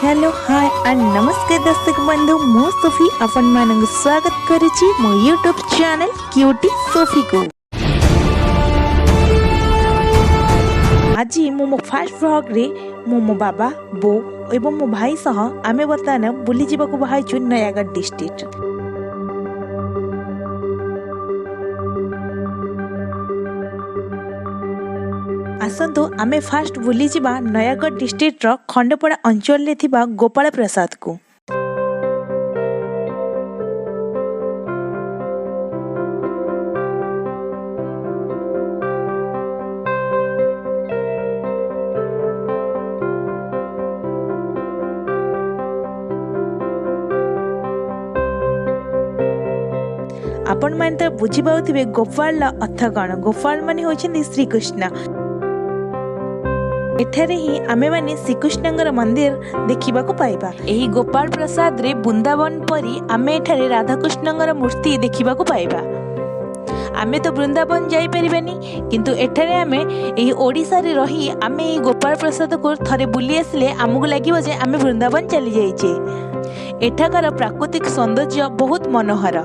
Hello hi and नमस्कार दर्शक बंधु मु सोफी अपन मानक स्वागत करुची मो यूट्यूब चैनल क्यूटी सोफी को। आज मो फर्स्ट व्लॉग रे मो बाबा बो एवं मो भाई सह आमे बर्तमान बुली जीवा को बाहाइछु नयागढ़ डिस्ट्रिक्ट। आसतु आमे फास्ट बुली जीवा नयागढ़ डिस्ट्रिक्ट रो खंडपड़ा अंचल रे थिबा गोपाल प्रसाद को। आपण माने तो बुझी पाउथिबे गोपाल अर्थ कण। गोपाल माने होछन्ती श्री कृष्ण। एठारे ही आमे माने श्रीकृष्णंगर मंदिर देखिबा को पाइबा। एही गोपाल प्रसाद रे वृंदावन परी आमे एठारे राधा कृष्णंगर मूर्ति देखिबा को पाइबा। आमे तो वृंदावन जाई परिबानी किंतु एठारे आमे एही ओडिसा रे रही आमे एही गोपाल प्रसाद को थरे बुली आसले आमको लागिबो जे आमे वृंदावन चली जाइछे। एठाकार प्राकृतिक सौंदर्य बहुत मनोहर।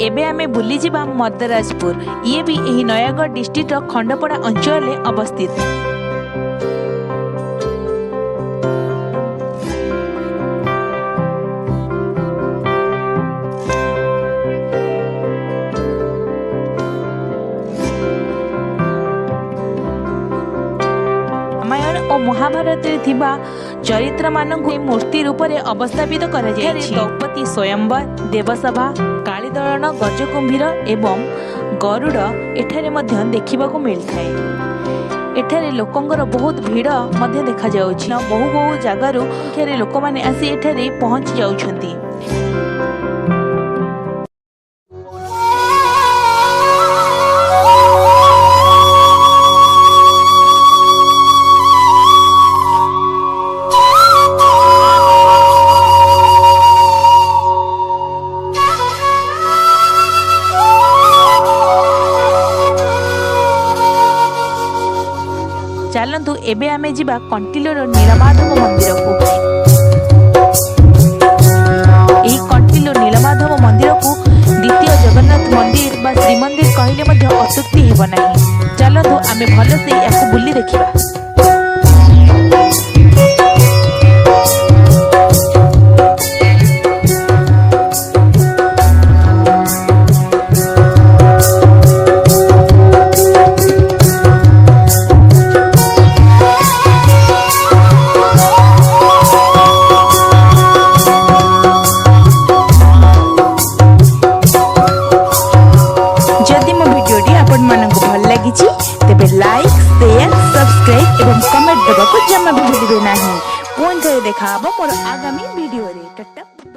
एबे आमे बुली जीवा मर्दराजपुर। ये भी एही नयागढ़ डिस्ट्रिक्ट रो खंडपड़ा अंचल में अवस्थित। रामायण और महाभारत रे थिबा चरित्र मानक मूर्ति रूप में अवस्थापित करा जाय छै। द्रौपदी स्वयंवर, देवसभा, कालीदलन, गजकुंभीर एवं गरुड़ एठारे मध्य देखिबा को मिलथाय। एठारे लोकंगर बहुत भीड़ मध्य देखा जाउछि। बहु बहु जगारु एठारे लोक माने आसी एठारे पहुंच जाउछंती। चलतु एबे आमे जिबा कंटिलोर नीलमाधव मंदिर को। एही कंटिलो नीलमाधव मंदिर को द्वितीय जगन्नाथ मंदिर बा श्रीमंदिर कहले मध्य अत्युक्ति हेब नाही। चलतु आमे भल से याको बुली देखिबा। तेबे लाइक शेयर सब्सक्राइब एवं कमेंट देबा को जमा भी भूलिबे नाही। पुणी थरे देखा मोर आगामी वीडियो रे। टाटा।